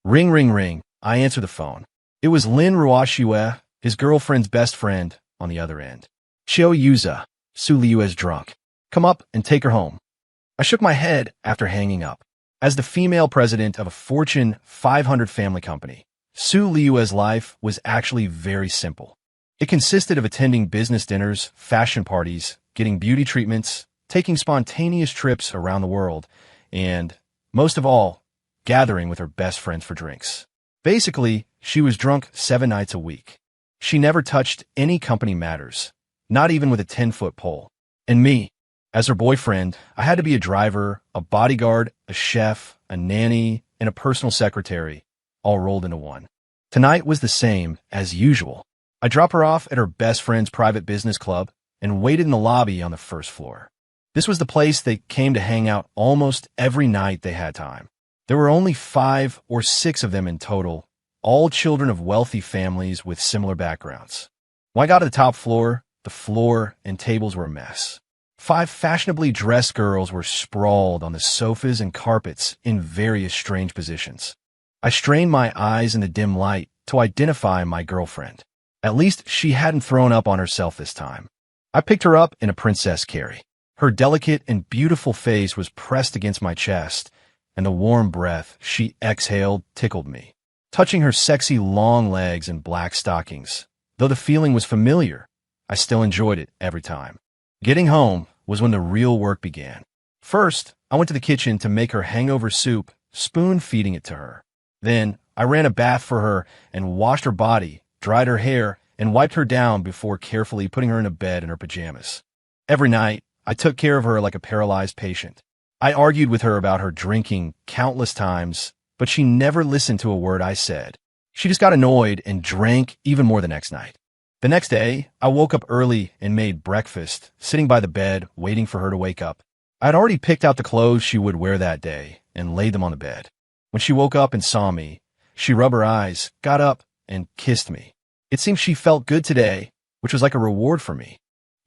Ring, ring, ring. I answer the phone. It was Lin Ruoxue, his girlfriend's best friend, on the other end. Xiao Yuza, Su Liu is drunk. Come up and take her home. I shook my head after hanging up. As the female president of a Fortune 500 family company, Su Liu's life was actually very simple. It consisted of attending business dinners, fashion parties, getting beauty treatments, taking spontaneous trips around the world, and, most of all, gathering with her best friends for drinks. Basically, she was drunk 7 nights a week. She never touched any company matters, not even with a 10-foot pole. And me, as her boyfriend, I had to be a driver, a bodyguard, a chef, a nanny, and a personal secretary, all rolled into one. Tonight was the same as usual. I dropped her off at her best friend's private business club and waited in the lobby on the first floor. This was the place they came to hang out almost every night they had time. There were only 5 or 6 of them in total, all children of wealthy families with similar backgrounds. When I got to the top floor, the floor and tables were a mess. 5 fashionably dressed girls were sprawled on the sofas and carpets in various strange positions. I strained my eyes in the dim light to identify my girlfriend. At least she hadn't thrown up on herself this time. I picked her up in a princess carry. Her delicate and beautiful face was pressed against my chest, and the warm breath she exhaled tickled me. Touching her sexy long legs and black stockings, though the feeling was familiar, I still enjoyed it every time. Getting home was when the real work began. First, I went to the kitchen to make her hangover soup, spoon-feeding it to her. Then, I ran a bath for her and washed her body, dried her hair, and wiped her down before carefully putting her in a bed in her pajamas. Every night, I took care of her like a paralyzed patient. I argued with her about her drinking countless times, but she never listened to a word I said. She just got annoyed and drank even more the next night. The next day, I woke up early and made breakfast, sitting by the bed, waiting for her to wake up. I had already picked out the clothes she would wear that day and laid them on the bed. When she woke up and saw me, she rubbed her eyes, got up, and kissed me. It seemed she felt good today, which was like a reward for me.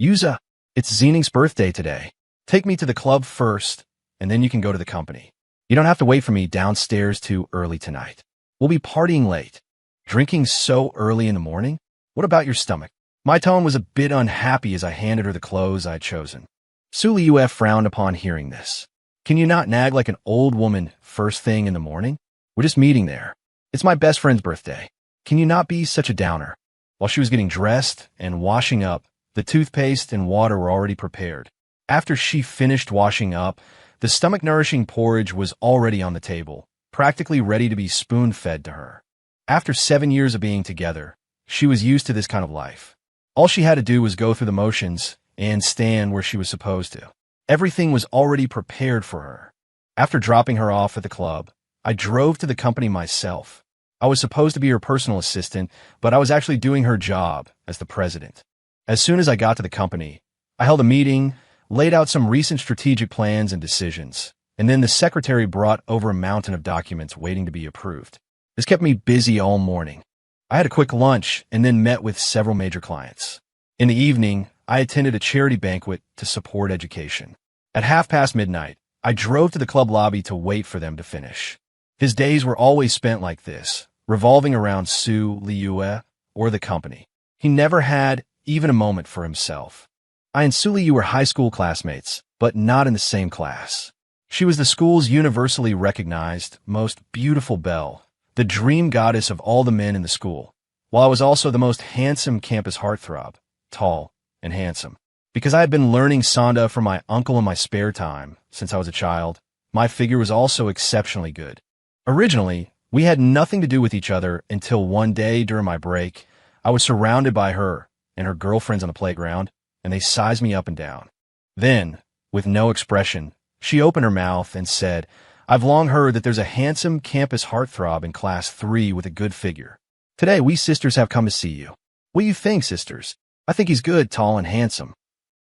Yuza, it's Xining's birthday today. Take me to the club first, and then you can go to the company. You don't have to wait for me downstairs too early tonight. We'll be partying late. Drinking so early in the morning? What about your stomach? My tone was a bit unhappy as I handed her the clothes I had chosen. Su Liu frowned upon hearing this. Can you not nag like an old woman first thing in the morning? We're just meeting there. It's my best friend's birthday. Can you not be such a downer? While she was getting dressed and washing up, the toothpaste and water were already prepared. After she finished washing up, the stomach-nourishing porridge was already on the table, practically ready to be spoon-fed to her. After 7 years of being together, she was used to this kind of life. All she had to do was go through the motions and stand where she was supposed to. Everything was already prepared for her. After dropping her off at the club, I drove to the company myself. I was supposed to be her personal assistant, but I was actually doing her job as the president. As soon as I got to the company, I held a meeting, laid out some recent strategic plans and decisions, and then the secretary brought over a mountain of documents waiting to be approved. This kept me busy all morning. I had a quick lunch and then met with several major clients. In the evening, I attended a charity banquet to support education. At midnight, I drove to the club lobby to wait for them to finish. His days were always spent like this, revolving around Su Liu or the company. He never had even a moment for himself. I and Su Liu were high school classmates, but not in the same class. She was the school's universally recognized, most beautiful belle, the dream goddess of all the men in the school, while I was also the most handsome campus heartthrob, tall and handsome. Because I had been learning Sanda from my uncle in my spare time since I was a child, my figure was also exceptionally good. Originally, we had nothing to do with each other until one day during my break, I was surrounded by her and her girlfriends on the playground, and they sized me up and down. Then, with no expression, she opened her mouth and said, I've long heard that there's a handsome campus heartthrob in class 3 with a good figure. Today, we sisters have come to see you. What do you think, sisters? I think he's good, tall, and handsome.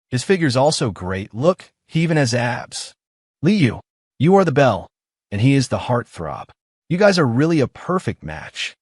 His figure's also great. Look, he even has abs. Liu, you are the belle, and he is the heartthrob. You guys are really a perfect match.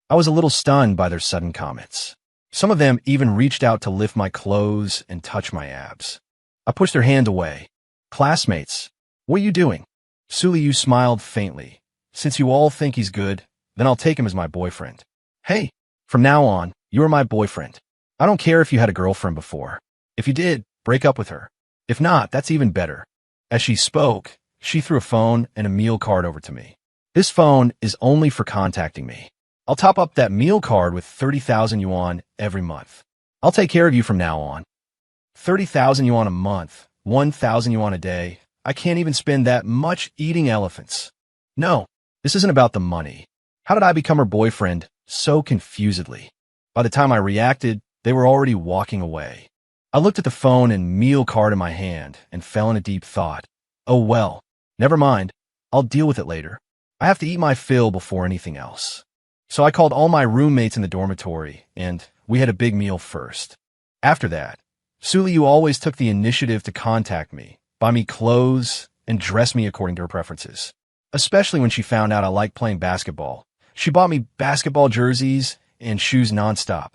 I was a little stunned by their sudden comments. Some of them even reached out to lift my clothes and touch my abs. I pushed their hand away. Classmates, what are you doing? Su Liu smiled faintly. Since you all think he's good, then I'll take him as my boyfriend. Hey, from now on, you are my boyfriend. I don't care if you had a girlfriend before. If you did, break up with her. If not, that's even better. As she spoke, she threw a phone and a meal card over to me. This phone is only for contacting me. I'll top up that meal card with 30,000 yuan every month. I'll take care of you from now on. 30,000 yuan a month, 1,000 yuan a day. I can't even spend that much eating elephants. No, this isn't about the money. How did I become her boyfriend so confusedly? By the time I reacted, they were already walking away. I looked at the phone and meal card in my hand and fell in a deep thought. Oh well, never mind. I'll deal with it later. I have to eat my fill before anything else. So I called all my roommates in the dormitory, and we had a big meal first. After that, Su Liu always took the initiative to contact me, buy me clothes, and dress me according to her preferences. Especially when she found out I liked playing basketball. She bought me basketball jerseys and shoes nonstop.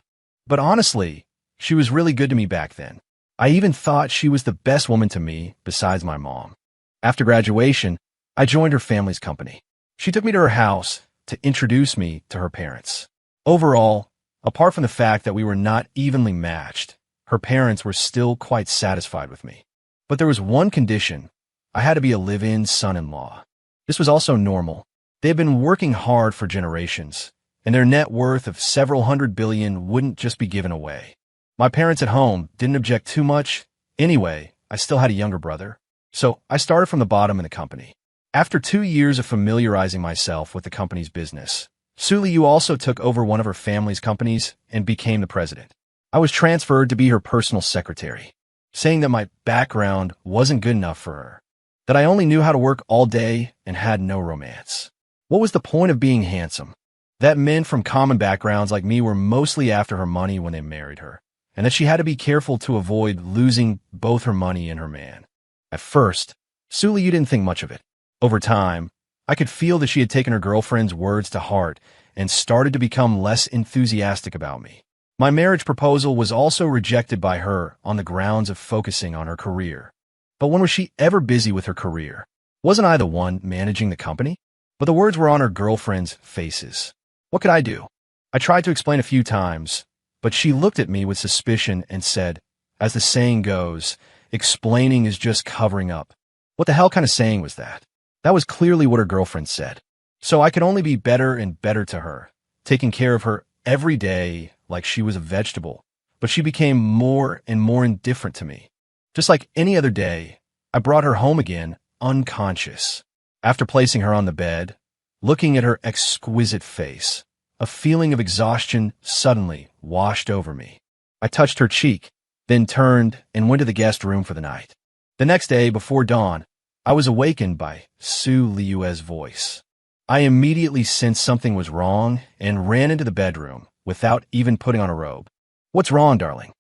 But honestly, she was really good to me back then. I even thought she was the best woman to me besides my mom. After graduation, I joined her family's company. She took me to her house to introduce me to her parents. Overall, apart from the fact that we were not evenly matched, her parents were still quite satisfied with me. But there was one condition. I had to be a live-in son-in-law. This was also normal. They had been working hard for generations, and their net worth of several hundred billion wouldn't just be given away. My parents at home didn't object too much. Anyway, I still had a younger brother. So I started from the bottom in the company. After 2 years of familiarizing myself with the company's business, Su Liu also took over one of her family's companies and became the president. I was transferred to be her personal secretary, saying that my background wasn't good enough for her, that I only knew how to work all day and had no romance. What was the point of being handsome? That men from common backgrounds like me were mostly after her money when they married her, and that she had to be careful to avoid losing both her money and her man. At first, Su Liu didn't think much of it. Over time, I could feel that she had taken her girlfriend's words to heart and started to become less enthusiastic about me. My marriage proposal was also rejected by her on the grounds of focusing on her career. But when was she ever busy with her career? Wasn't I the one managing the company? But the words were on her girlfriend's faces. What could I do? I tried to explain a few times, but she looked at me with suspicion and said, as the saying goes, explaining is just covering up. What the hell kind of saying was that? That was clearly what her girlfriend said. So I could only be better and better to her, taking care of her every day like she was a vegetable. But she became more and more indifferent to me. Just like any other day, I brought her home again, unconscious. After placing her on the bed, looking at her exquisite face, a feeling of exhaustion suddenly washed over me. I touched her cheek, then turned and went to the guest room for the night. The next day, before dawn, I was awakened by Su Liu's voice. I immediately sensed something was wrong and ran into the bedroom without even putting on a robe. What's wrong, darling?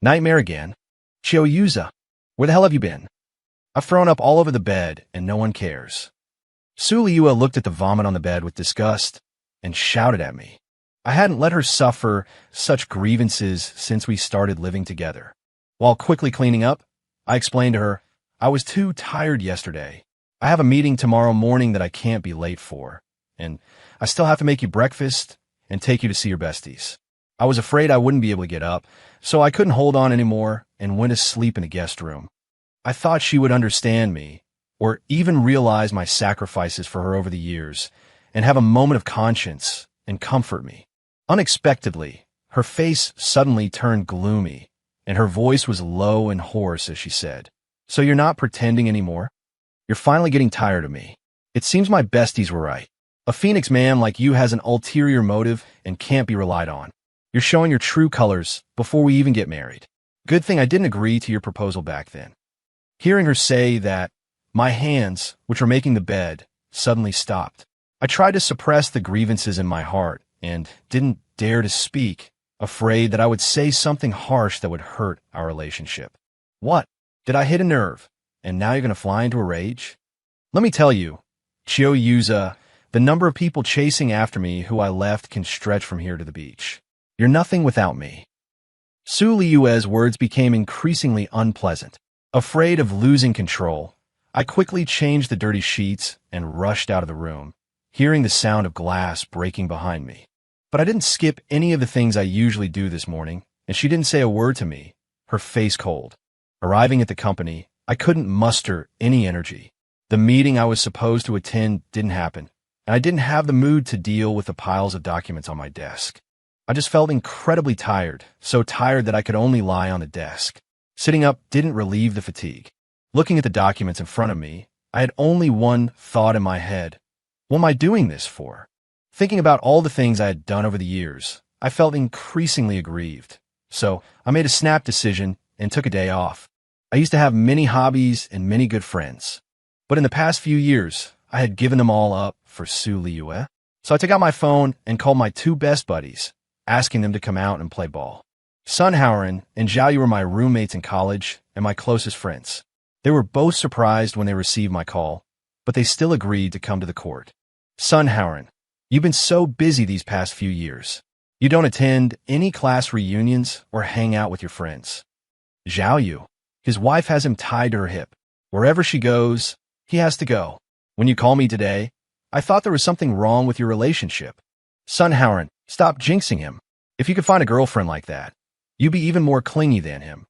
Nightmare again? Qiu Yuza, where the hell have you been? I've thrown up all over the bed and no one cares. Su Liu looked at the vomit on the bed with disgust and shouted at me. I hadn't let her suffer such grievances since we started living together. While quickly cleaning up, I explained to her, I was too tired yesterday. I have a meeting tomorrow morning that I can't be late for, and I still have to make you breakfast and take you to see your besties. I was afraid I wouldn't be able to get up, so I couldn't hold on anymore and went to sleep in a guest room. I thought she would understand me, or even realize my sacrifices for her over the years, and have a moment of conscience and comfort me. Unexpectedly, her face suddenly turned gloomy, and her voice was low and hoarse as she said, "So you're not pretending anymore? You're finally getting tired of me. It seems my besties were right. A Phoenix man like you has an ulterior motive and can't be relied on. You're showing your true colors before we even get married. Good thing I didn't agree to your proposal back then." Hearing her say that, my hands, which were making the bed, suddenly stopped. I tried to suppress the grievances in my heart and didn't dare to speak, afraid that I would say something harsh that would hurt our relationship. What? Did I hit a nerve? And now you're going to fly into a rage? Let me tell you, Qiu Yuza, the number of people chasing after me who I left can stretch from here to the beach. You're nothing without me. Su Liu's words became increasingly unpleasant. Afraid of losing control, I quickly changed the dirty sheets and rushed out of the room, hearing the sound of glass breaking behind me. But I didn't skip any of the things I usually do this morning, and she didn't say a word to me, her face cold. Arriving at the company, I couldn't muster any energy. The meeting I was supposed to attend didn't happen, and I didn't have the mood to deal with the piles of documents on my desk. I just felt incredibly tired, so tired that I could only lie on the desk. Sitting up didn't relieve the fatigue. Looking at the documents in front of me, I had only one thought in my head. What am I doing this for? Thinking about all the things I had done over the years, I felt increasingly aggrieved. So I made a snap decision and took a day off. I used to have many hobbies and many good friends. But in the past few years, I had given them all up for Su Liyue. So I took out my phone and called my two best buddies, asking them to come out and play ball. Sun Haoran and Zhao Yu were my roommates in college and my closest friends. They were both surprised when they received my call, but they still agreed to come to the court. Sun Haoran, you've been so busy these past few years. You don't attend any class reunions or hang out with your friends. Zhao Yu, his wife has him tied to her hip. Wherever she goes, he has to go. When you called me today, I thought there was something wrong with your relationship. Sun Haoran, stop jinxing him. If you could find a girlfriend like that, you'd be even more clingy than him.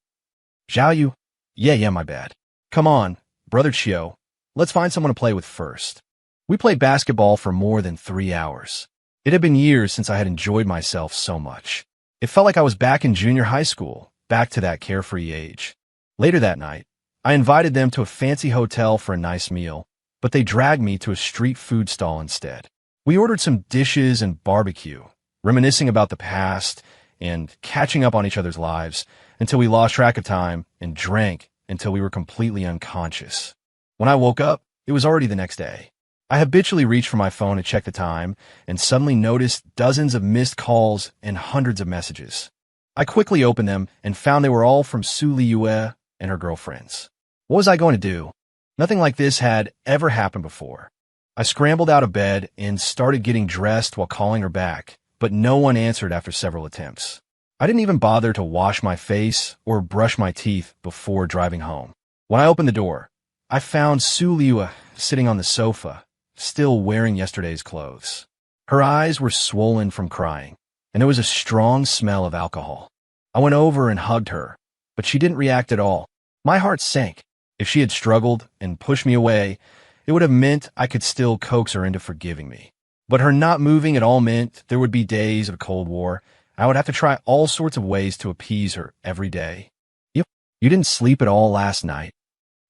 Zhao Yu, yeah, my bad. Come on, brother Chiu, let's find someone to play with first. We played basketball for more than 3 hours. It had been years since I had enjoyed myself so much. It felt like I was back in junior high school, back to that carefree age. Later that night, I invited them to a fancy hotel for a nice meal, but they dragged me to a street food stall instead. We ordered some dishes and barbecue, reminiscing about the past and catching up on each other's lives until we lost track of time and drank until we were completely unconscious. When I woke up, it was already the next day. I habitually reached for my phone to check the time and suddenly noticed dozens of missed calls and hundreds of messages. I quickly opened them and found they were all from Su Liyue and her girlfriends. What was I going to do? Nothing like this had ever happened before. I scrambled out of bed and started getting dressed while calling her back, but no one answered after several attempts. I didn't even bother to wash my face or brush my teeth before driving home. When I opened the door, I found Su Liyue sitting on the sofa, still wearing yesterday's clothes. Her eyes were swollen from crying, and there was a strong smell of alcohol. I went over and hugged her, but she didn't react at all. My heart sank. If she had struggled and pushed me away, it would have meant I could still coax her into forgiving me. But her not moving at all meant there would be days of Cold War. I would have to try all sorts of ways to appease her every day. You didn't sleep at all last night.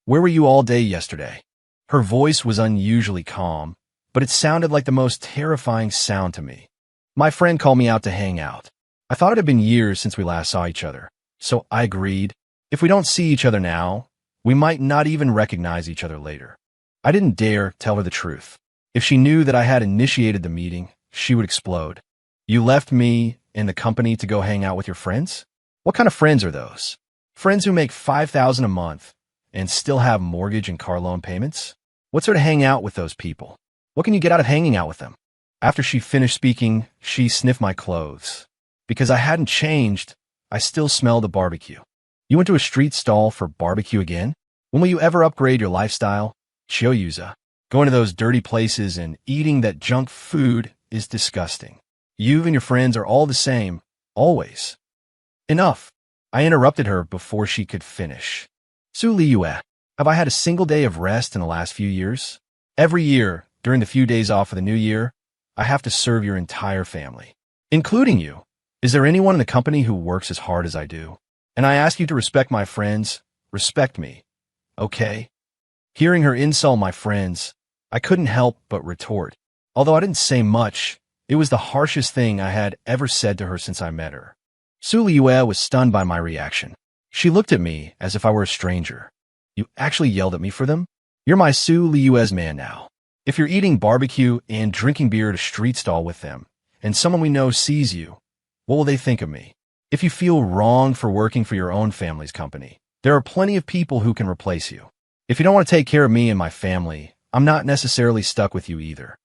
Where were you all day yesterday? Her voice was unusually calm, but it sounded like the most terrifying sound to me. My friend called me out to hang out. I thought it had been years since we last saw each other, so I agreed. If we don't see each other now, we might not even recognize each other later. I didn't dare tell her the truth. If she knew that I had initiated the meeting, she would explode. You left me in the company to go hang out with your friends? What kind of friends are those? Friends who make $5,000 a month and still have mortgage and car loan payments? What's there to hang out with those people? What can you get out of hanging out with them? After she finished speaking, she sniffed my clothes. Because I hadn't changed, I still smelled the barbecue. You went to a street stall for barbecue again? When will you ever upgrade your lifestyle? Chiu-yuza. Going to those dirty places and eating that junk food is disgusting. You and your friends are all the same, always. Enough. I interrupted her before she could finish. Su Liyue, have I had a single day of rest in the last few years? Every year, during the few days off of the new year, I have to serve your entire family, including you. Is there anyone in the company who works as hard as I do? And I ask you to respect my friends, respect me, okay? Hearing her insult my friends, I couldn't help but retort. Although I didn't say much, it was the harshest thing I had ever said to her since I met her. Su Liyue was stunned by my reaction. She looked at me as if I were a stranger. You actually yelled at me for them? You're my Su Liyue's man now. If you're eating barbecue and drinking beer at a street stall with them, and someone we know sees you, what will they think of me? If you feel wrong for working for your own family's company, there are plenty of people who can replace you. If you don't want to take care of me and my family, I'm not necessarily stuck with you either.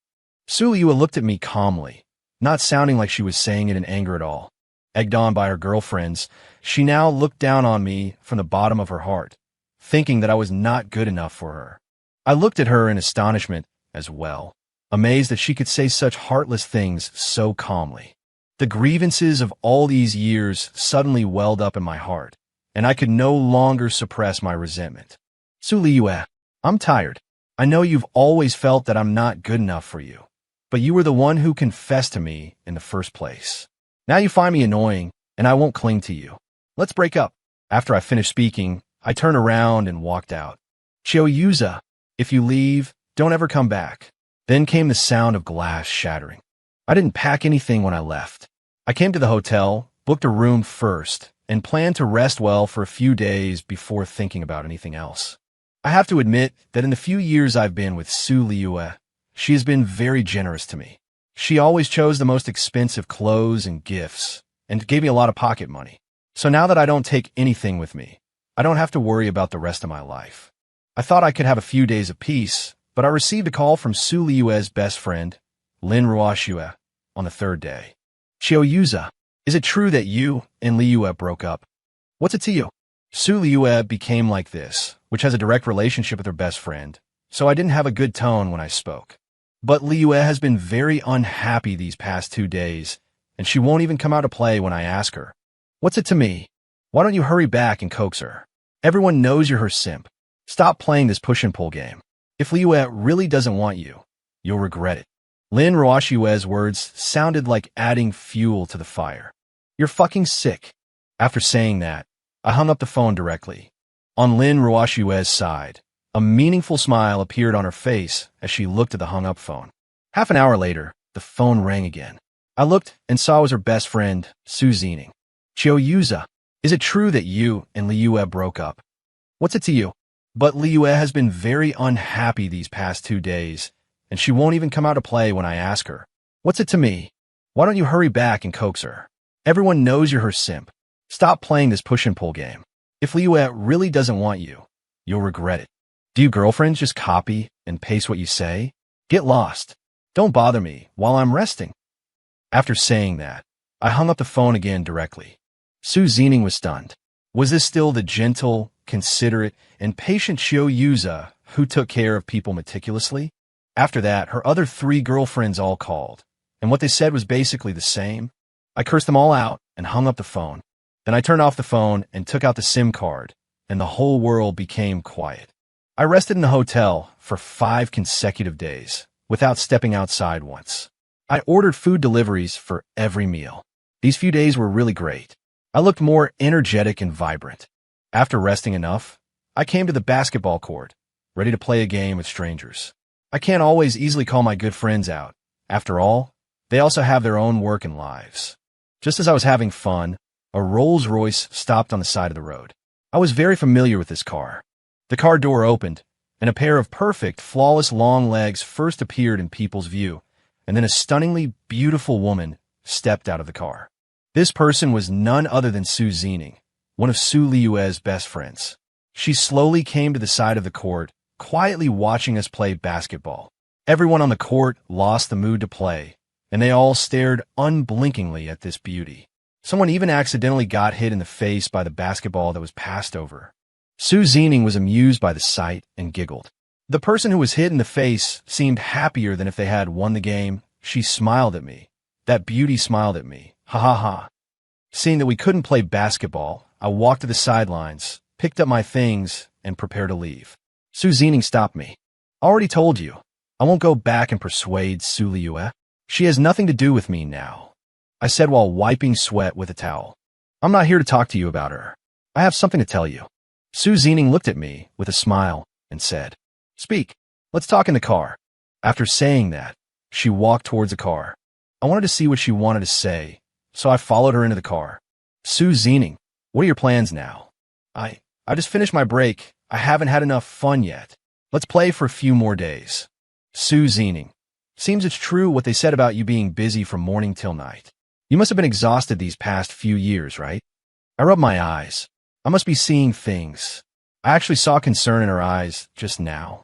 Su Liyue looked at me calmly, not sounding like she was saying it in anger at all. Egged on by her girlfriends, she now looked down on me from the bottom of her heart, thinking that I was not good enough for her. I looked at her in astonishment as well. amazed that she could say such heartless things so calmly. The grievances of all these years suddenly welled up in my heart, and I could no longer suppress my resentment. Su Liyue, I'm tired. I know you've always felt that I'm not good enough for you, but you were the one who confessed to me in the first place. Now you find me annoying, and I won't cling to you. Let's break up. After I finished speaking, I turned around and walked out. Yuza, if you leave, don't ever come back. Then came the sound of glass shattering. I didn't pack anything when I left. I came to the hotel, booked a room first, and planned to rest well for a few days before thinking about anything else. I have to admit that in the few years I've been with Su Liyue, she has been very generous to me. She always chose the most expensive clothes and gifts, and gave me a lot of pocket money. So now that I don't take anything with me, I don't have to worry about the rest of my life. I thought I could have a few days of peace, but I received a call from Su Liyue's best friend, Lin Ruoxue, on the third day. Yuza, is it true that you and Liyue broke up? What's it to you? Su Liyue became like this, which has a direct relationship with her best friend, so I didn't have a good tone when I spoke. But Liyue has been very unhappy these past 2 days, and she won't even come out to play when I ask her. What's it to me? Why don't you hurry back and coax her? Everyone knows you're her simp. Stop playing this push and pull game. If Liyue really doesn't want you, you'll regret it. Lin Ruoxue's words sounded like adding fuel to the fire. You're fucking sick. After saying that, I hung up the phone directly. On Lin Ruoxue's side, a meaningful smile appeared on her face as she looked at the hung-up phone. Half an hour later, the phone rang again. I looked and saw it was her best friend, Su Zining. Yuza, is it true that you and Liyue broke up? What's it to you? But Liyue has been very unhappy these past 2 days, and she won't even come out to play when I ask her. What's it to me? Why don't you hurry back and coax her? Everyone knows you're her simp. Stop playing this push and pull game. If Liyue really doesn't want you, you'll regret it. Do you girlfriends just copy and paste what you say? Get lost. Don't bother me while I'm resting. After saying that, I hung up the phone again directly. Su Zining was stunned. Was this still the gentle, considerate, and patient Yuza who took care of people meticulously? After that, her other 3 girlfriends all called, and what they said was basically the same. I cursed them all out and hung up the phone. Then I turned off the phone and took out the SIM card, and the whole world became quiet. I rested in the hotel for 5 consecutive days, without stepping outside once. I ordered food deliveries for every meal. These few days were really great. I looked more energetic and vibrant. After resting enough, I came to the basketball court, ready to play a game with strangers. I can't always easily call my good friends out. After all, they also have their own work and lives. Just as I was having fun, a Rolls-Royce stopped on the side of the road. I was very familiar with this car. The car door opened, and a pair of perfect, flawless long legs first appeared in people's view, and then a stunningly beautiful woman stepped out of the car. This person was none other than Su Zining, one of Su Liyue's best friends. She slowly came to the side of the court, quietly watching us play basketball. Everyone on the court lost the mood to play, and they all stared unblinkingly at this beauty. Someone even accidentally got hit in the face by the basketball that was passed over. Su Zining was amused by the sight and giggled. The person who was hit in the face seemed happier than if they had won the game. She smiled at me. That beauty smiled at me. Ha ha ha. Seeing that we couldn't play basketball, I walked to the sidelines, picked up my things, and prepared to leave. Su Zining stopped me. I already told you. I won't go back and persuade Su Liyue. She has nothing to do with me now, I said while wiping sweat with a towel. I'm not here to talk to you about her. I have something to tell you. Su Zining looked at me with a smile and said, Speak. Let's talk in the car. After saying that, she walked towards the car. I wanted to see what she wanted to say, so I followed her into the car. Su Zining, what are your plans now? I just finished my break. I haven't had enough fun yet. Let's play for a few more days. Su Zining, seems it's true what they said about you being busy from morning till night. You must have been exhausted these past few years, right? I rubbed my eyes. I must be seeing things. I actually saw concern in her eyes just now.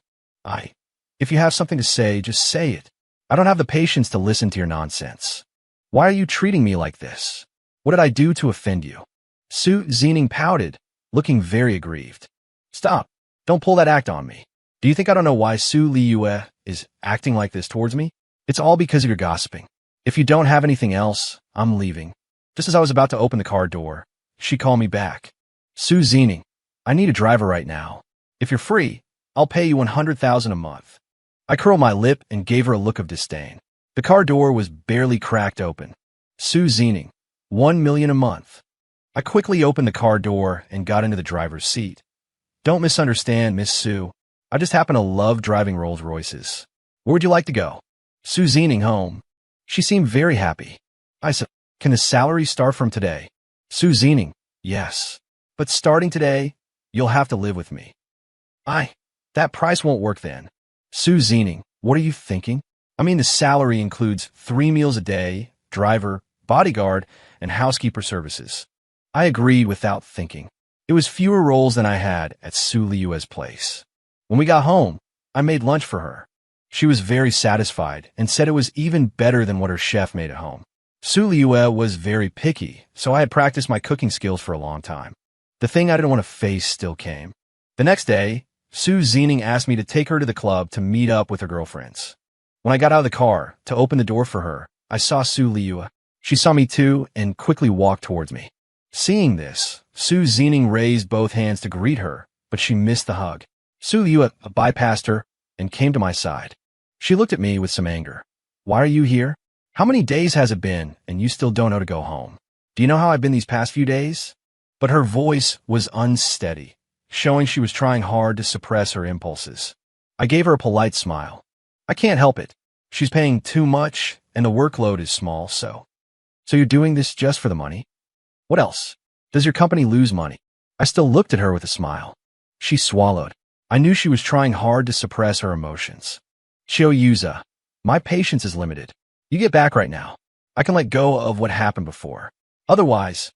If you have something to say, just say it. I don't have the patience to listen to your nonsense. Why are you treating me like this? What did I do to offend you? Su Zining pouted, looking very aggrieved. Stop. Don't pull that act on me. Do you think I don't know why Su Liyue is acting like this towards me? It's all because of your gossiping. If you don't have anything else, I'm leaving. Just as I was about to open the car door, she called me back. Sue Ziening, I need a driver right now. If you're free, I'll pay you $100,000 a month. I curled my lip and gave her a look of disdain. The car door was barely cracked open. Sue Ziening, $1 million a month. I quickly opened the car door and got into the driver's seat. Don't misunderstand, Miss Sue. I just happen to love driving Rolls Royces. Where would you like to go? Sue Ziening home. She seemed very happy. I said, can the salary start from today? Sue Ziening, yes. But starting today, you'll have to live with me. That price won't work then. Sue Ziening, what are you thinking? I mean, the salary includes 3 meals a day, driver, bodyguard, and housekeeper services. I agreed without thinking. It was fewer rolls than I had at Sue Liu's place. When we got home, I made lunch for her. She was very satisfied and said it was even better than what her chef made at home. Sue Liu was very picky, so I had practiced my cooking skills for a long time. The thing I didn't want to face still came. The next day, Sue Ziening asked me to take her to the club to meet up with her girlfriends. When I got out of the car to open the door for her, I saw Sue Liu. She saw me too and quickly walked towards me. Seeing this, Sue Ziening raised both hands to greet her, but she missed the hug. Sue Liu bypassed her and came to my side. She looked at me with some anger. Why are you here? How many days has it been and you still don't know to go home? Do you know how I've been these past few days? But her voice was unsteady, showing she was trying hard to suppress her impulses. I gave her a polite smile. I can't help it. She's paying too much and the workload is small, so you're doing this just for the money? What else? Does your company lose money? I still looked at her with a smile. She swallowed. I knew she was trying hard to suppress her emotions. Yuza, my patience is limited. You get back right now. I can let go of what happened before. Otherwise,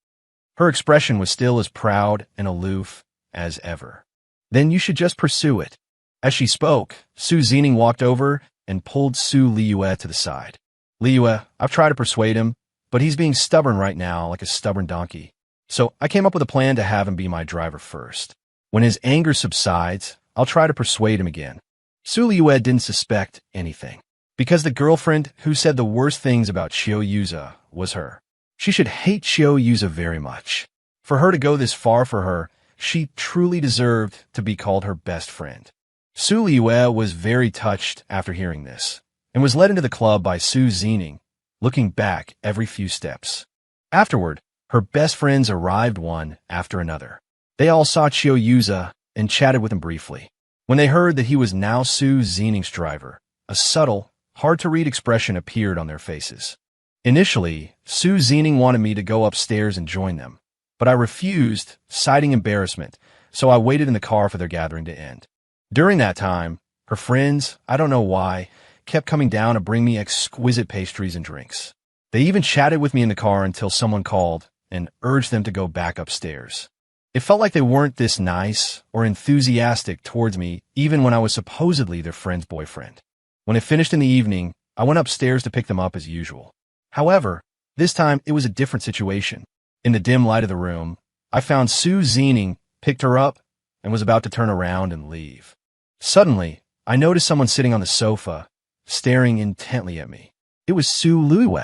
her expression was still as proud and aloof as ever. Then you should just pursue it. As she spoke, Sue Ziening walked over and pulled Sue Liu to the side. Liu, I've tried to persuade him, but he's being stubborn right now like a stubborn donkey. So I came up with a plan to have him be my driver first. When his anger subsides, I'll try to persuade him again. Sue Liu didn't suspect anything, because the girlfriend who said the worst things about Yuza was her. She should hate Yuza very much. For her to go this far for her, she truly deserved to be called her best friend. Sue Liu was very touched after hearing this, and was led into the club by Sue Ziening, looking back every few steps. Afterward, her best friends arrived one after another. They all saw Yuza and chatted with him briefly. When they heard that he was now Sue Ziening's driver, a subtle, hard-to-read expression appeared on their faces. Initially, Sue Ziening wanted me to go upstairs and join them, but I refused, citing embarrassment, so I waited in the car for their gathering to end. During that time, her friends, I don't know why, kept coming down to bring me exquisite pastries and drinks. They even chatted with me in the car until someone called and urged them to go back upstairs. It felt like they weren't this nice or enthusiastic towards me even when I was supposedly their friend's boyfriend. When it finished in the evening, I went upstairs to pick them up as usual. However, this time it was a different situation. In the dim light of the room, I found Sue Ziening picked her up and was about to turn around and leave. Suddenly, I noticed someone sitting on the sofa, staring intently at me. It was Sue Liu.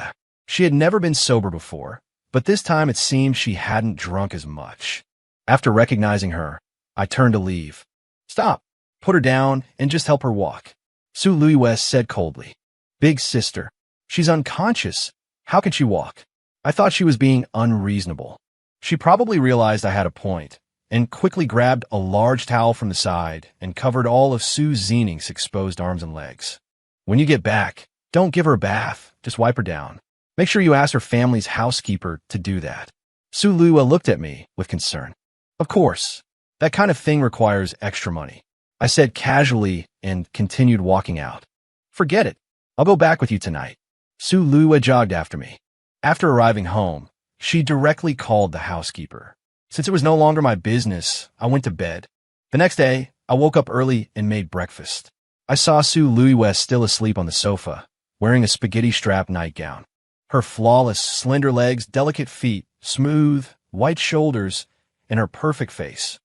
She had never been sober before, but this time it seemed she hadn't drunk as much. After recognizing her, I turned to leave. Stop, put her down, and just help her walk. Sue Liu said coldly. Big sister, she's unconscious. How can she walk? I thought she was being unreasonable. She probably realized I had a point, and quickly grabbed a large towel from the side and covered all of Sue Ziening's exposed arms and legs. When you get back, don't give her a bath, just wipe her down. Make sure you ask her family's housekeeper to do that. Sue Liu looked at me with concern. Of course, that kind of thing requires extra money. I said casually and continued walking out. Forget it. I'll go back with you tonight. Sue Liu jogged after me. After arriving home, she directly called the housekeeper. Since it was no longer my business, I went to bed. The next day, I woke up early and made breakfast. I saw Sue Liu still asleep on the sofa, wearing a spaghetti-strap nightgown. Her flawless, slender legs, delicate feet, smooth, white shoulders, and her perfect face.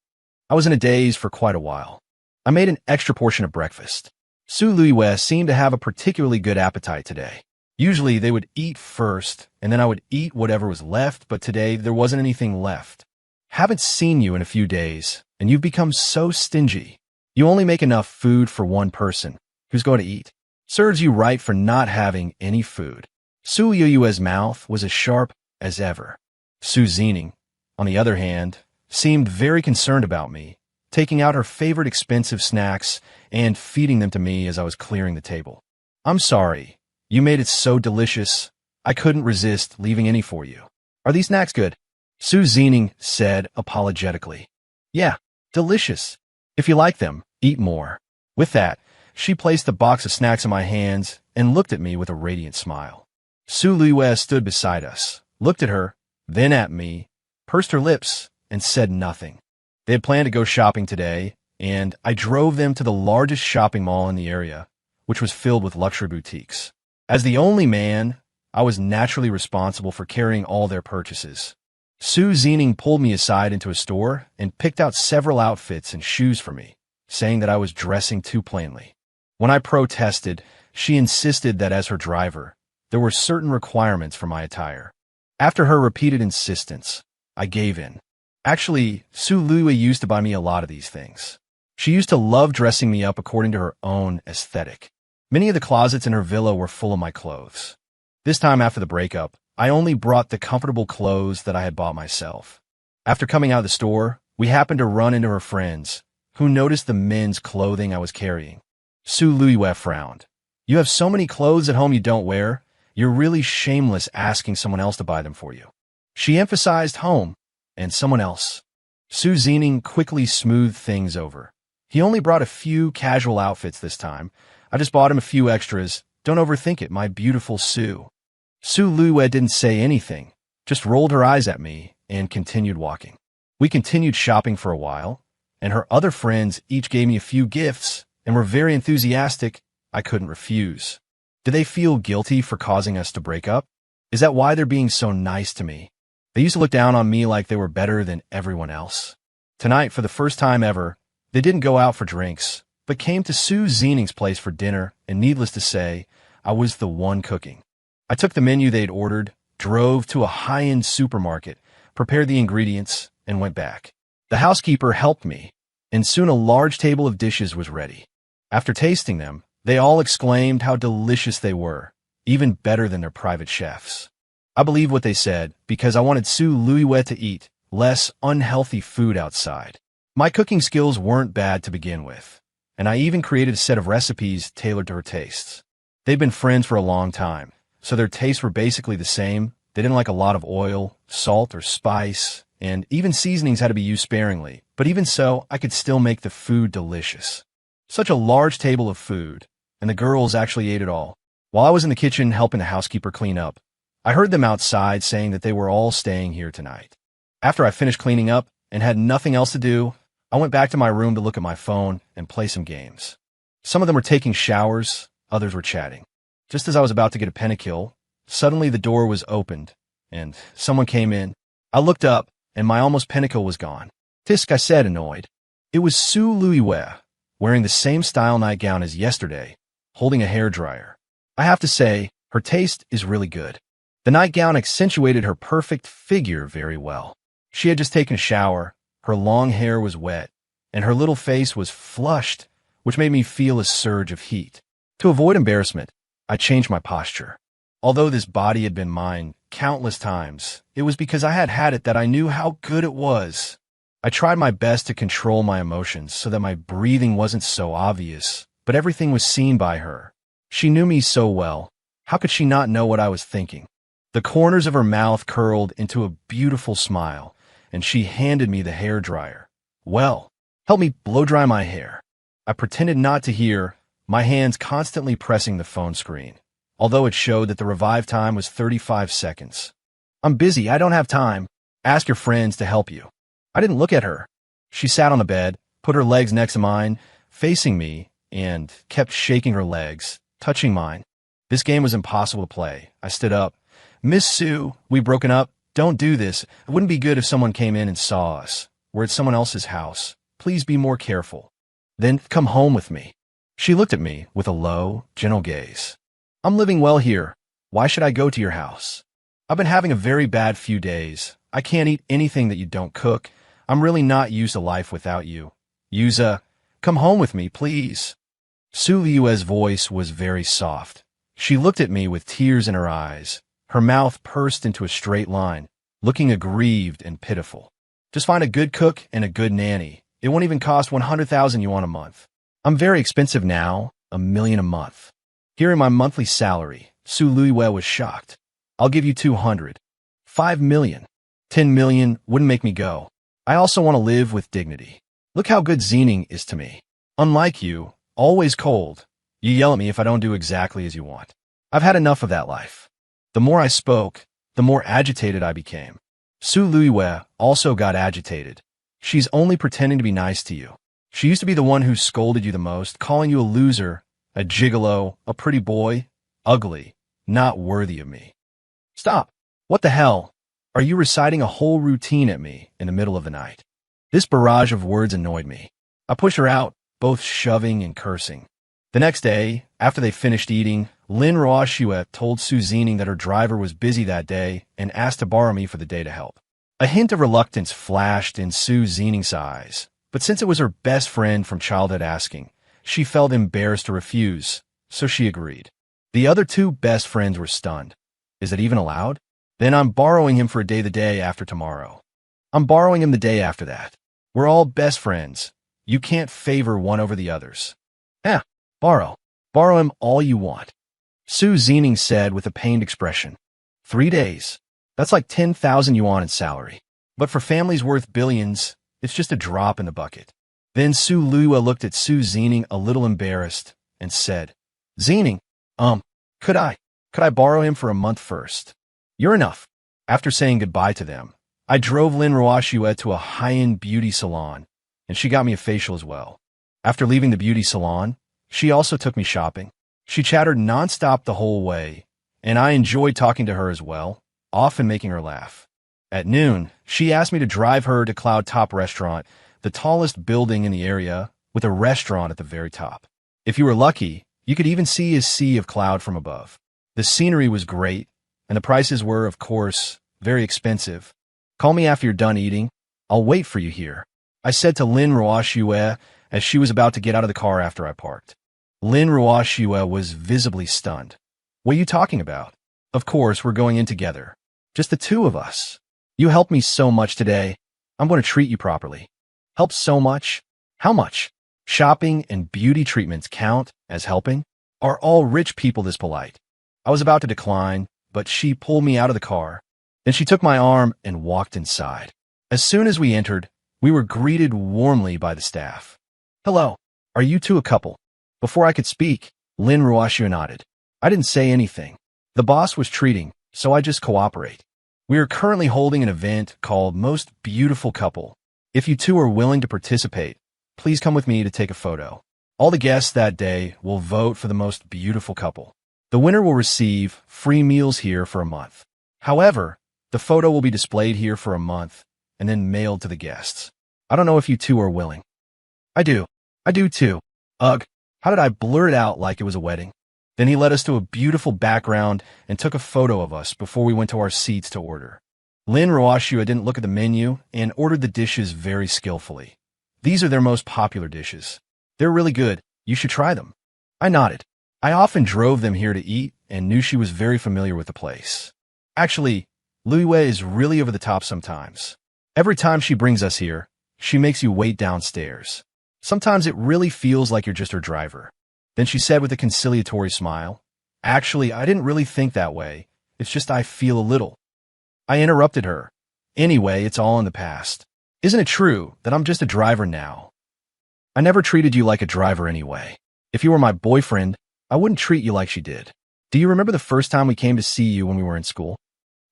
I was in a daze for quite a while. I made an extra portion of breakfast. Su Luiyue seemed to have a particularly good appetite today. Usually they would eat first, and then I would eat whatever was left, but today there wasn't anything left. Haven't seen you in a few days, and you've become so stingy. You only make enough food for one person. Who's going to eat? Serves you right for not having any food. Su Luiyue's mouth was as sharp as ever. Su Zining, on the other hand, seemed very concerned about me, taking out her favorite expensive snacks and feeding them to me as I was clearing the table. I'm sorry. You made it so delicious, I couldn't resist leaving any for you. Are these snacks good? Su Zining said apologetically. Yeah, delicious. If you like them, eat more. With that, she placed the box of snacks in my hands and looked at me with a radiant smile. Su Luiyue stood beside us, looked at her, then at me, pursed her lips, and said nothing. They had planned to go shopping today, and I drove them to the largest shopping mall in the area, which was filled with luxury boutiques. As the only man, I was naturally responsible for carrying all their purchases. Su Zining pulled me aside into a store and picked out several outfits and shoes for me, saying that I was dressing too plainly. When I protested, she insisted that as her driver, there were certain requirements for my attire. After her repeated insistence, I gave in. Actually, Su Luiyue used to buy me a lot of these things. She used to love dressing me up according to her own aesthetic. Many of the closets in her villa were full of my clothes. This time after the breakup, I only brought the comfortable clothes that I had bought myself. After coming out of the store, we happened to run into her friends, who noticed the men's clothing I was carrying. Su Luiyue frowned. You have so many clothes at home you don't wear. You're really shameless asking someone else to buy them for you. She emphasized home and someone else. Su Zining quickly smoothed things over. He only brought a few casual outfits this time. I just bought him a few extras. Don't overthink it, my beautiful Su. Su Luiyue didn't say anything, just rolled her eyes at me and continued walking. We continued shopping for a while, and her other friends each gave me a few gifts and were very enthusiastic. I couldn't refuse. Do they feel guilty for causing us to break up? Is that why they're being so nice to me? They used to look down on me like they were better than everyone else. Tonight, for the first time ever, they didn't go out for drinks, but came to Su Zining's place for dinner, and needless to say, I was the one cooking. I took the menu they'd ordered, drove to a high-end supermarket, prepared the ingredients, and went back. The housekeeper helped me, and soon a large table of dishes was ready. After tasting them, they all exclaimed how delicious they were, even better than their private chefs. I believe what they said because I wanted Su Luiyue to eat less unhealthy food outside. My cooking skills weren't bad to begin with, and I even created a set of recipes tailored to her tastes. They'd been friends for a long time, so their tastes were basically the same. They didn't like a lot of oil, salt, or spice, and even seasonings had to be used sparingly. But even so, I could still make the food delicious. Such a large table of food, and the girls actually ate it all. While I was in the kitchen helping the housekeeper clean up, I heard them outside saying that they were all staying here tonight. After I finished cleaning up and had nothing else to do, I went back to my room to look at my phone and play some games. Some of them were taking showers, others were chatting. Just as I was about to get a pentakill, suddenly the door was opened, and someone came in. I looked up, and my almost pentakill was gone. Tisk, I said, annoyed. It was Su Luiyue, wearing the same style nightgown as yesterday, holding a hairdryer. I have to say, her taste is really good. The nightgown accentuated her perfect figure very well. She had just taken a shower, her long hair was wet, and her little face was flushed, which made me feel a surge of heat. To avoid embarrassment, I changed my posture. Although this body had been mine countless times, it was because I had had it that I knew how good it was. I tried my best to control my emotions so that my breathing wasn't so obvious, but everything was seen by her. She knew me so well. How could she not know what I was thinking? The corners of her mouth curled into a beautiful smile, and she handed me the hairdryer. Well, help me blow dry my hair. I pretended not to hear, my hands constantly pressing the phone screen, although it showed that the revive time was 35 seconds. I'm busy, I don't have time. Ask your friends to help you. I didn't look at her. She sat on the bed, put her legs next to mine, facing me, and kept shaking her legs, touching mine. This game was impossible to play. I stood up. Miss Su, we've broken up. Don't do this. It wouldn't be good if someone came in and saw us. We're at someone else's house. Please be more careful. Then come home with me. She looked at me with a low, gentle gaze. I'm living well here. Why should I go to your house? I've been having a very bad few days. I can't eat anything that you don't cook. I'm really not used to life without you. Yuza, come home with me, please. Su Liyue's voice was very soft. She looked at me with tears in her eyes. Her mouth pursed into a straight line, looking aggrieved and pitiful. Just find a good cook and a good nanny. It won't even cost 100,000 yuan a month. I'm very expensive now, 1 million a month. Hearing my monthly salary, Su Liyue was shocked. I'll give you 200. 5 million. 10 million wouldn't make me go. I also want to live with dignity. Look how good Zening is to me. Unlike you, always cold. You yell at me if I don't do exactly as you want. I've had enough of that life. The more I spoke, the more agitated I became. Su Liyue also got agitated. She's only pretending to be nice to you. She used to be the one who scolded you the most, calling you a loser, a gigolo, a pretty boy, ugly, not worthy of me. Stop. What the hell? Are you reciting a whole routine at me in the middle of the night? This barrage of words annoyed me. I pushed her out, both shoving and cursing. The next day, after they finished eating, Lin Ruoxue told Su Zening that her driver was busy that day and asked to borrow me for the day to help. A hint of reluctance flashed in Su Zening's eyes, but since it was her best friend from childhood asking, she felt embarrassed to refuse, so she agreed. The other two best friends were stunned. Is it even allowed? Then I'm borrowing him for a day the day after tomorrow. I'm borrowing him the day after that. We're all best friends. You can't favor one over the others. Borrow. Borrow him all you want. Su Zening said with a pained expression. 3 days. That's like 10,000 yuan in salary. But for families worth billions, it's just a drop in the bucket. Then Su Liyue looked at Su Zening a little embarrassed and said, Zening, could I borrow him for a month first? You're enough. After saying goodbye to them, I drove Lin Ruoxue to a high-end beauty salon, and she got me a facial as well. After leaving the beauty salon, she also took me shopping. She chattered nonstop the whole way, and I enjoyed talking to her as well, often making her laugh. At noon, she asked me to drive her to Cloud Top Restaurant, the tallest building in the area, with a restaurant at the very top. If you were lucky, you could even see a sea of cloud from above. The scenery was great, and the prices were, of course, very expensive. Call me after you're done eating. I'll wait for you here, I said to Lin Ruoxue as she was about to get out of the car after I parked. Lin Ruoxue was visibly stunned. What are you talking about? Of course, we're going in together. Just the two of us. You helped me so much today. I'm going to treat you properly. Help so much? How much? Shopping and beauty treatments count as helping? Are all rich people this polite? I was about to decline, but she pulled me out of the car. Then she took my arm and walked inside. As soon as we entered, we were greeted warmly by the staff. Hello, are you two a couple? Before I could speak, Lin Ruoxue nodded. I didn't say anything. The boss was treating, so I just cooperate. We are currently holding an event called Most Beautiful Couple. If you two are willing to participate, please come with me to take a photo. All the guests that day will vote for the most beautiful couple. The winner will receive free meals here for a month. However, the photo will be displayed here for a month and then mailed to the guests. I don't know if you two are willing. I do too. Ugh, how did I blurt it out like it was a wedding? Then he led us to a beautiful background and took a photo of us before we went to our seats to order. Lin Ruoxue didn't look at the menu and ordered the dishes very skillfully. These are their most popular dishes. They're really good. You should try them. I nodded. I often drove them here to eat and knew she was very familiar with the place. Actually, Liyue is really over the top sometimes. Every time she brings us here, she makes you wait downstairs. Sometimes it really feels like you're just her driver. Then she said with a conciliatory smile, Actually, I didn't really think that way. It's just I feel a little. I interrupted her. Anyway, it's all in the past. Isn't it true that I'm just a driver now? I never treated you like a driver anyway. If you were my boyfriend, I wouldn't treat you like she did. Do you remember the first time we came to see you when we were in school?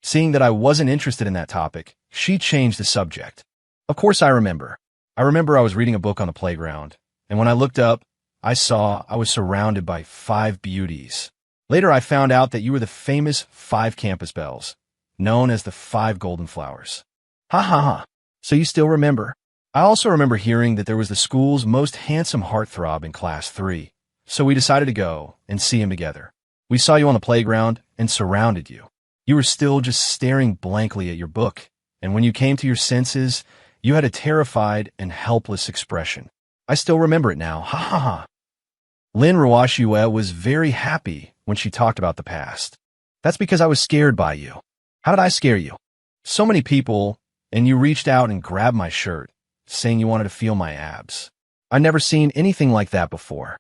Seeing that I wasn't interested in that topic, she changed the subject. Of course I remember. I was reading a book on the playground, and when I looked up, I saw I was surrounded by 5 beauties. Later I found out that you were the famous 5 campus belles, known as the 5 golden flowers. Ha ha ha. So you still remember? I also remember hearing that there was the school's most handsome heartthrob in class 3, so we decided to go and see him together. We saw you on the playground and surrounded you. You were still just staring blankly at your book, and when you came to your senses, you had a terrified and helpless expression. I still remember it now. Ha ha ha. Lynn Rawashue was very happy when she talked about the past. That's because I was scared by you. How did I scare you? So many people, and you reached out and grabbed my shirt, saying you wanted to feel my abs. I'd never seen anything like that before.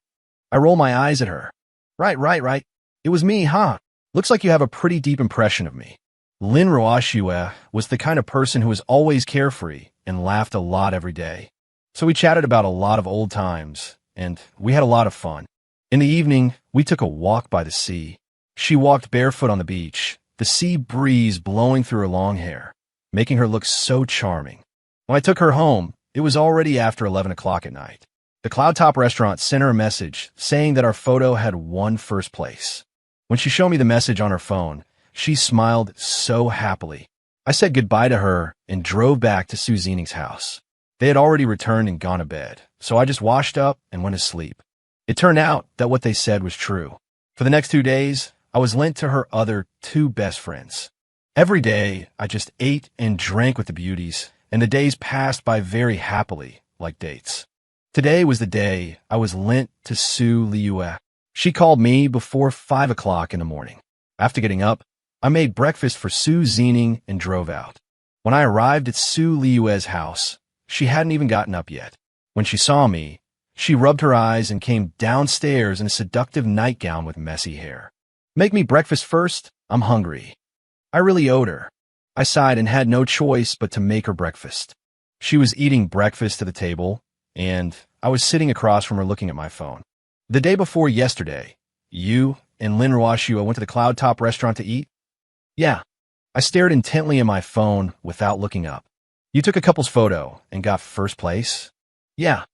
I roll my eyes at her. Right. It was me, huh? Looks like you have a pretty deep impression of me. Lynn Rawashue was the kind of person who was always carefree and laughed a lot every day. So we chatted about a lot of old times, and we had a lot of fun. In the evening, we took a walk by the sea. She walked barefoot on the beach, the sea breeze blowing through her long hair, making her look so charming. When I took her home, it was already after 11 o'clock at night. The Cloud Top restaurant sent her a message saying that our photo had won first place. When she showed me the message on her phone, she smiled so happily. I said goodbye to her and drove back to Sue Ziening's house. They had already returned and gone to bed, so I just washed up and went to sleep. It turned out that what they said was true. For the next 2 days, I was lent to her other 2 best friends. Every day, I just ate and drank with the beauties, and the days passed by very happily, like dates. Today was the day I was lent to Sue Liue. She called me before 5 o'clock in the morning. After getting up, I made breakfast for Sue Ziening and drove out. When I arrived at Sue Liue's house, she hadn't even gotten up yet. When she saw me, she rubbed her eyes and came downstairs in a seductive nightgown with messy hair. Make me breakfast first, I'm hungry. I really owed her. I sighed and had no choice but to make her breakfast. She was eating breakfast at the table, and I was sitting across from her looking at my phone. The day before yesterday, you and Lynn Rawashue went to the Cloud Top restaurant to eat? Yeah. I stared intently at my phone without looking up. You took a couple's photo and got first place? Yeah.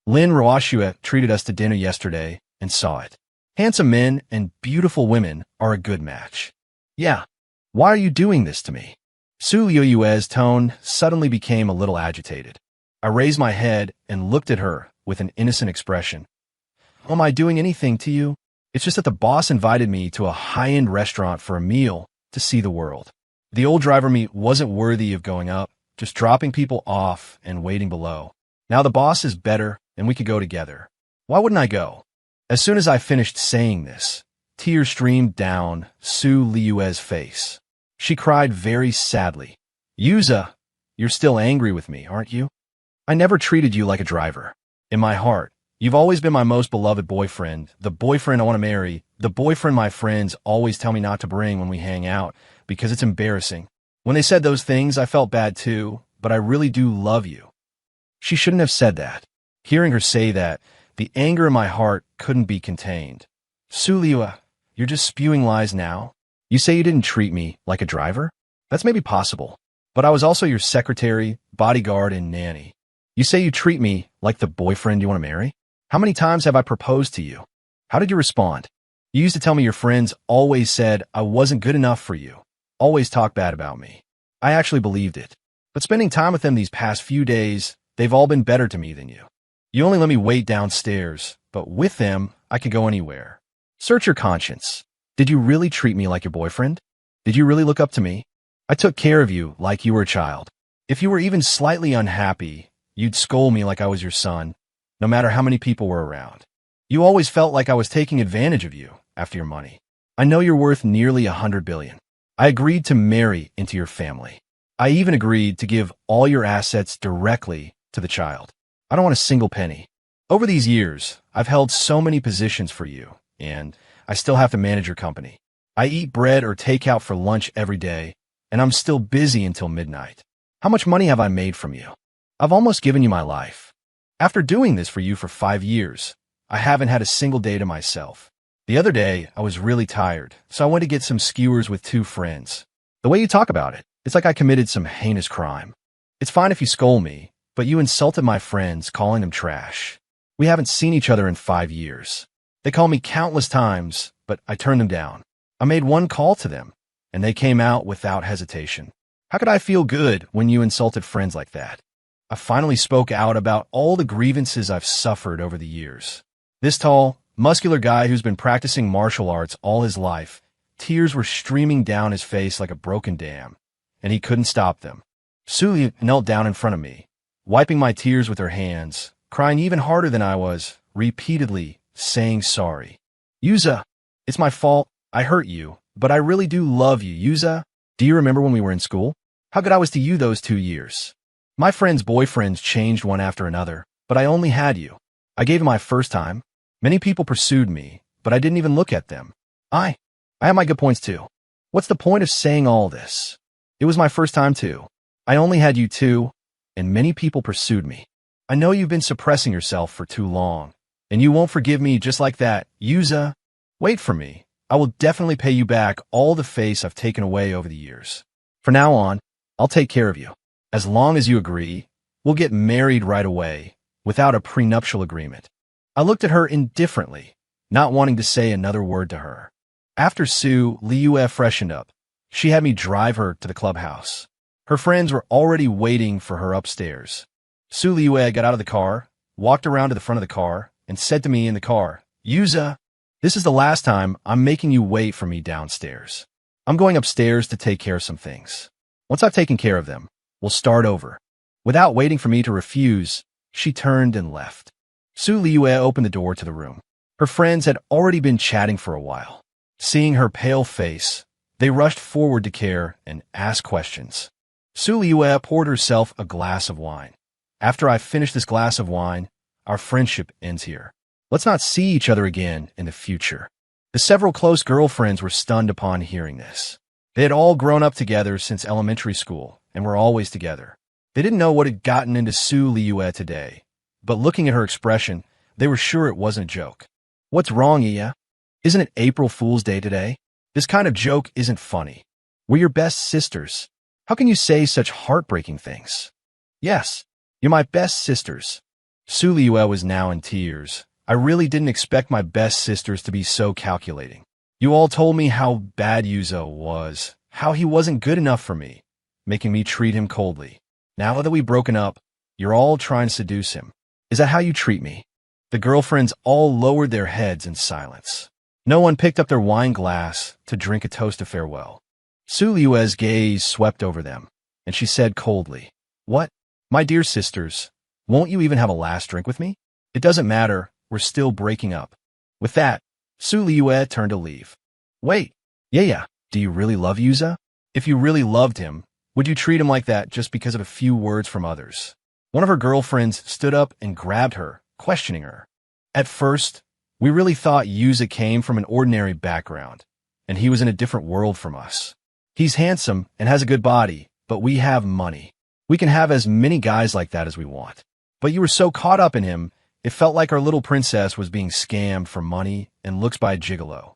Lynn Rawashue treated us to dinner yesterday and saw it. Handsome men and beautiful women are a good match. Yeah. Why are you doing this to me? Sue Liue's tone suddenly became a little agitated. I raised my head and looked at her with an innocent expression. Am I doing anything to you? It's just that the boss invited me to a high-end restaurant for a meal to see the world. The old driver me wasn't worthy of going up, just dropping people off and waiting below. Now the boss is better and we could go together. Why wouldn't I go? As soon as I finished saying this, tears streamed down Sue Liue's face. She cried very sadly. Yuza, you're still angry with me, aren't you? I never treated you like a driver. In my heart, you've always been my most beloved boyfriend, the boyfriend I want to marry, the boyfriend my friends always tell me not to bring when we hang out because it's embarrassing. When they said those things, I felt bad too, but I really do love you. She shouldn't have said that. Hearing her say that, the anger in my heart couldn't be contained. Sue Liue, you're just spewing lies now? You say you didn't treat me like a driver? That's maybe possible, but I was also your secretary, bodyguard, and nanny. You say you treat me like the boyfriend you want to marry? How many times have I proposed to you? How did you respond? You used to tell me your friends always said I wasn't good enough for you, always talk bad about me. I actually believed it. But spending time with them these past few days, they've all been better to me than you. You only let me wait downstairs, but with them, I could go anywhere. Search your conscience. Did you really treat me like your boyfriend? Did you really look up to me? I took care of you like you were a child. If you were even slightly unhappy, you'd scold me like I was your son, no matter how many people were around. You always felt like I was taking advantage of you after your money. I know you're worth nearly 100 billion. I agreed to marry into your family. I even agreed to give all your assets directly to the child. I don't want a single penny. Over these years, I've held so many positions for you, and I still have to manage your company. I eat bread or take out for lunch every day, and I'm still busy until midnight. How much money have I made from you? I've almost given you my life. After doing this for you for 5 years, I haven't had a single day to myself. The other day, I was really tired, so I went to get some skewers with 2 friends. The way you talk about it, it's like I committed some heinous crime. It's fine if you scold me, but you insulted my friends, calling them trash. We haven't seen each other in 5 years. They called me countless times, but I turned them down. I made one call to them, and they came out without hesitation. How could I feel good when you insulted friends like that? I finally spoke out about all the grievances I've suffered over the years. This tall, muscular guy who's been practicing martial arts all his life. Tears were streaming down his face like a broken dam, and he couldn't stop them. Su knelt down in front of me, wiping my tears with her hands, crying even harder than I was, repeatedly saying sorry. Yuza, it's my fault. I hurt you, but I really do love you, Yuza. Do you remember when we were in school? How good I was to you those 2 years. My friends' boyfriends changed one after another, but I only had you. I gave you my first time. Many people pursued me, but I didn't even look at them. I have my good points too. What's the point of saying all this? It was my first time too. I only had you too, and many people pursued me. I know you've been suppressing yourself for too long, and you won't forgive me just like that, Yuza. Wait for me. I will definitely pay you back all the face I've taken away over the years. From now on, I'll take care of you. As long as you agree, we'll get married right away, without a prenuptial agreement. I looked at her indifferently, not wanting to say another word to her. After Su Liyue freshened up, she had me drive her to the clubhouse. Her friends were already waiting for her upstairs. Su Liyue got out of the car, walked around to the front of the car, and said to me in the car, Yuza, this is the last time I'm making you wait for me downstairs. I'm going upstairs to take care of some things. Once I've taken care of them, we'll start over. Without waiting for me to refuse, she turned and left. Su Liyue opened the door to the room. Her friends had already been chatting for a while. Seeing her pale face, they rushed forward to care and asked questions. Su Liyue poured herself a glass of wine. After I finish this glass of wine, our friendship ends here. Let's not see each other again in the future. The several close girlfriends were stunned upon hearing this. They had all grown up together since elementary school and were always together. They didn't know what had gotten into Su Liyue today, but looking at her expression, they were sure it wasn't a joke. What's wrong, Iya? Isn't it April Fool's Day today? This kind of joke isn't funny. We're your best sisters. How can you say such heartbreaking things? Yes, you're my best sisters. Su Liyue was now in tears. I really didn't expect my best sisters to be so calculating. You all told me how bad Yuzo was, how he wasn't good enough for me, making me treat him coldly. Now that we've broken up, you're all trying to seduce him. Is that how you treat me? The girlfriends all lowered their heads in silence. No one picked up their wine glass to drink a toast of farewell. Su Liyue's gaze swept over them, and she said coldly, What? My dear sisters, won't you even have a last drink with me? It doesn't matter, we're still breaking up. With that, Su Liyue turned to leave. Wait, yeah, do you really love Yuza? If you really loved him, would you treat him like that just because of a few words from others? One of her girlfriends stood up and grabbed her, questioning her. At first, we really thought Yuza came from an ordinary background, and he was in a different world from us. He's handsome and has a good body, but we have money. We can have as many guys like that as we want. But you were so caught up in him, it felt like our little princess was being scammed for money and looks by a gigolo.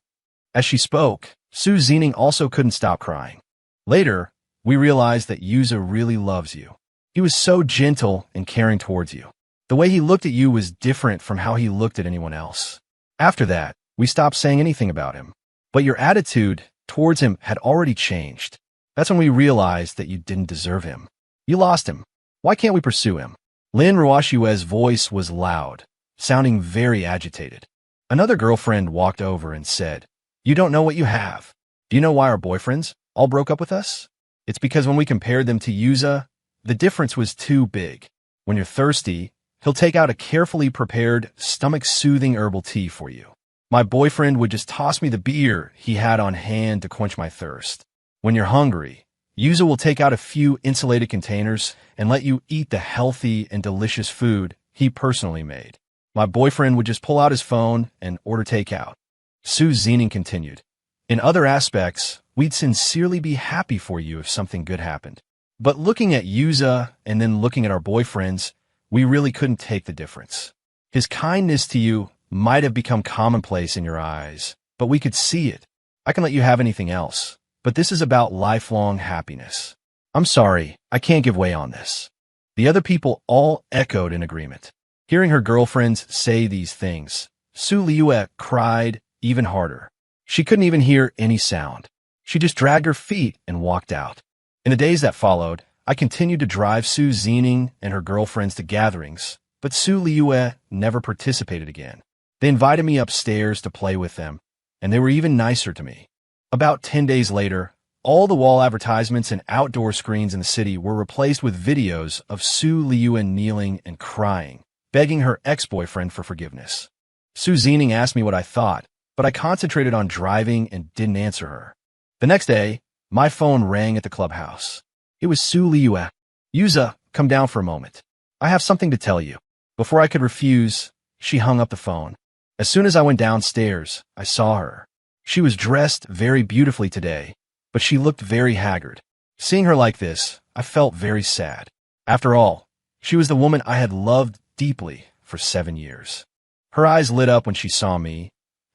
As she spoke, Su Zining also couldn't stop crying. Later, we realized that Yuza really loves you. He was so gentle and caring towards you. The way he looked at you was different from how he looked at anyone else. After that, we stopped saying anything about him. But your attitude towards him had already changed. That's when we realized that you didn't deserve him. You lost him. Why can't we pursue him? Lin Ruoshue's voice was loud, sounding very agitated. Another girlfriend walked over and said, You don't know what you have. Do you know why our boyfriends all broke up with us? It's because when we compared them to Yuza, the difference was too big. When you're thirsty, he'll take out a carefully prepared, stomach-soothing herbal tea for you. My boyfriend would just toss me the beer he had on hand to quench my thirst. When you're hungry, Yuza will take out a few insulated containers and let you eat the healthy and delicious food he personally made. My boyfriend would just pull out his phone and order takeout. Su Zining continued, In other aspects, we'd sincerely be happy for you if something good happened. But looking at Yuza and then looking at our boyfriends, we really couldn't take the difference. His kindness to you might have become commonplace in your eyes, but we could see it. I can let you have anything else, but this is about lifelong happiness. I'm sorry, I can't give way on this. The other people all echoed in agreement. Hearing her girlfriends say these things, Su Liyue cried even harder. She couldn't even hear any sound. She just dragged her feet and walked out. In the days that followed, I continued to drive Su Zining and her girlfriends to gatherings, but Su Liyue never participated again. They invited me upstairs to play with them, and they were even nicer to me. About 10 days later, all the wall advertisements and outdoor screens in the city were replaced with videos of Su Liyuan kneeling and crying, begging her ex-boyfriend for forgiveness. Su Zining asked me what I thought, but I concentrated on driving and didn't answer her. The next day, my phone rang at the clubhouse. It was Su Liyue. "Yuza, come down for a moment. I have something to tell you." Before I could refuse, she hung up the phone. As soon as I went downstairs, I saw her. She was dressed very beautifully today, but she looked very haggard. Seeing her like this, I felt very sad. After all, she was the woman I had loved deeply for 7 years. Her eyes lit up when she saw me,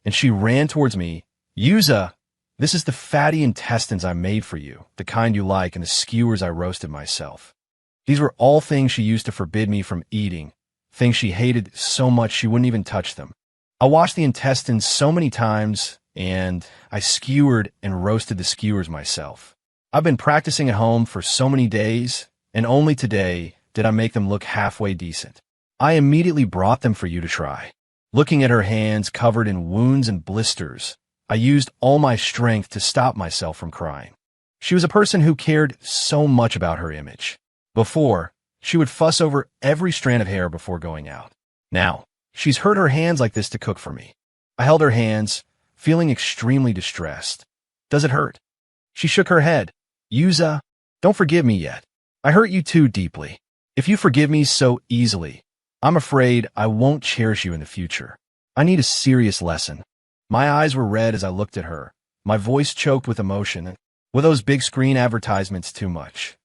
and she ran towards me. "Yuza, this is the fatty intestines I made for you, the kind you like, and the skewers I roasted myself." These were all things she used to forbid me from eating, things she hated so much she wouldn't even touch them. I washed the intestines so many times, and I skewered and roasted the skewers myself. I've been practicing at home for so many days, and only today did I make them look halfway decent. I immediately brought them for you to try. Looking at her hands covered in wounds and blisters, I used all my strength to stop myself from crying. She was a person who cared so much about her image. Before, she would fuss over every strand of hair before going out. Now, she's hurt her hands like this to cook for me. I held her hands, feeling extremely distressed. "Does it hurt?" She shook her head. "Yuza, don't forgive me yet. I hurt you too deeply. If you forgive me so easily, I'm afraid I won't cherish you in the future. I need a serious lesson." My eyes were red as I looked at her. My voice choked with emotion. Were those big screen advertisements too much?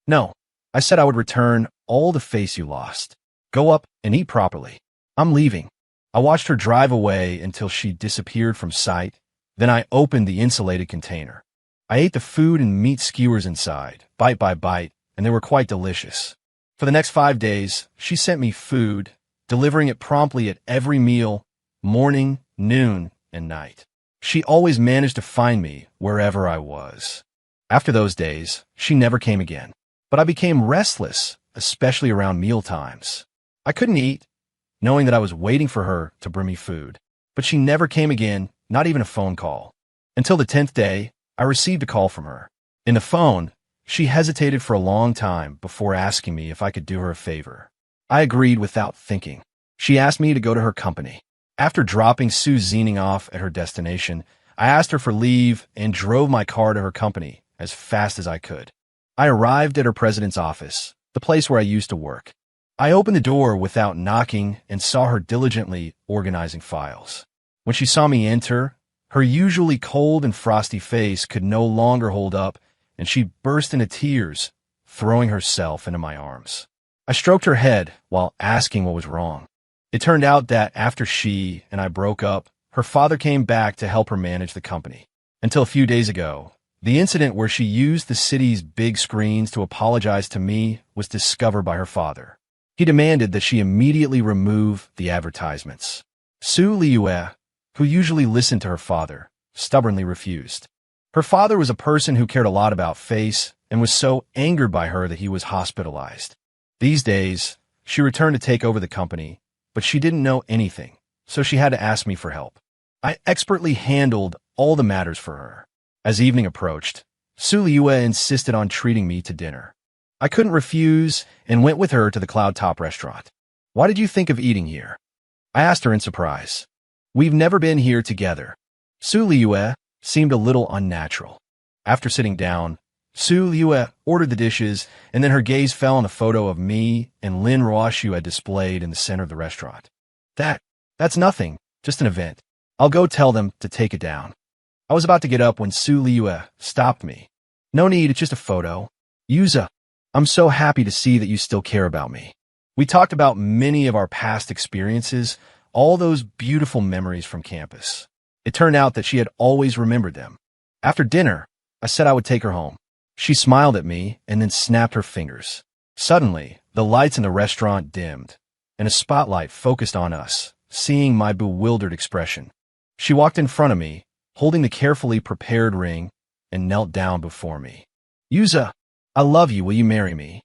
"No. I said I would return all the face you lost. Go up and eat properly. I'm leaving." I watched her drive away until she disappeared from sight. Then I opened the insulated container. I ate the food and meat skewers inside, bite by bite, and they were quite delicious. For the next 5 days, she sent me food, delivering it promptly at every meal, morning, noon, and night. She always managed to find me wherever I was. After those days, she never came again. But I became restless, especially around meal times. I couldn't eat, knowing that I was waiting for her to bring me food. But she never came again, not even a phone call. Until the 10th day, I received a call from her. In the phone, she hesitated for a long time before asking me if I could do her a favor. I agreed without thinking. She asked me to go to her company. After dropping Su Zining off at her destination, I asked her for leave and drove my car to her company as fast as I could. I arrived at her president's office, the place where I used to work. I opened the door without knocking and saw her diligently organizing files. When she saw me enter, her usually cold and frosty face could no longer hold up, and she burst into tears, throwing herself into my arms. I stroked her head while asking what was wrong. It turned out that after she and I broke up, her father came back to help her manage the company. Until a few days ago, the incident where she used the city's big screens to apologize to me was discovered by her father. He demanded that she immediately remove the advertisements. Su Liyue, who usually listened to her father, stubbornly refused. Her father was a person who cared a lot about face and was so angered by her that he was hospitalized. These days, she returned to take over the company, but she didn't know anything, so she had to ask me for help. I expertly handled all the matters for her. As evening approached, Su Liyue insisted on treating me to dinner. I couldn't refuse and went with her to the Cloud Top restaurant. "Why did you think of eating here?" I asked her in surprise. "We've never been here together." Su Liyue seemed a little unnatural. After sitting down, Su Liyue ordered the dishes, and then her gaze fell on a photo of me and Lin Ruoshu had displayed in the center of the restaurant. That's nothing, just an event. I'll go tell them to take it down." I was about to get up when Su Liyue stopped me. "No need, it's just a photo. Yuza, I'm so happy to see that you still care about me." We talked about many of our past experiences, all those beautiful memories from campus. It turned out that she had always remembered them. After dinner, I said I would take her home. She smiled at me and then snapped her fingers. Suddenly, the lights in the restaurant dimmed, and a spotlight focused on us, seeing my bewildered expression. She walked in front of me, holding the carefully prepared ring, and knelt down before me. "Yuza, I love you. Will you marry me?"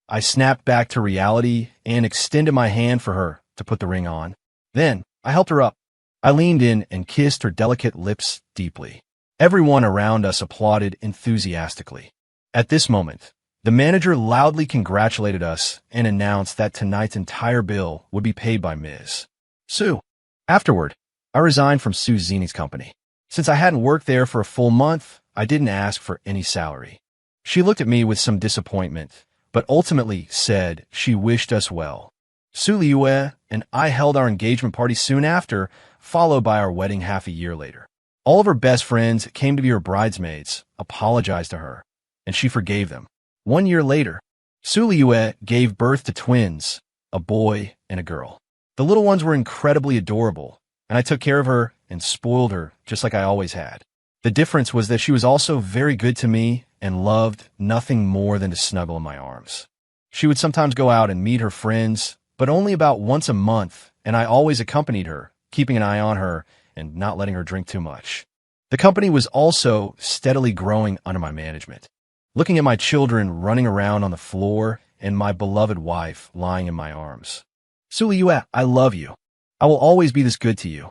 I snapped back to reality and extended my hand for her to put the ring on. Then, I helped her up. I leaned in and kissed her delicate lips deeply. Everyone around us applauded enthusiastically. At this moment, the manager loudly congratulated us and announced that tonight's entire bill would be paid by Ms. Sue. Afterward, I resigned from Sue Zini's company. Since I hadn't worked there for a full month, I didn't ask for any salary. She looked at me with some disappointment, but ultimately said she wished us well. Sue Liu and I held our engagement party soon after, followed by our wedding half a year later. All of her best friends came to be her bridesmaids, apologized to her, and she forgave them. 1 year later, Sue Liu gave birth to twins, a boy and a girl. The little ones were incredibly adorable, and I took care of her and spoiled her just like I always had. The difference was that she was also very good to me and loved nothing more than to snuggle in my arms. She would sometimes go out and meet her friends, but only about once a month, and I always accompanied her, keeping an eye on her and not letting her drink too much. The company was also steadily growing under my management. Looking at my children running around on the floor and my beloved wife lying in my arms. Sue Liu, I love you. I will always be this good to you.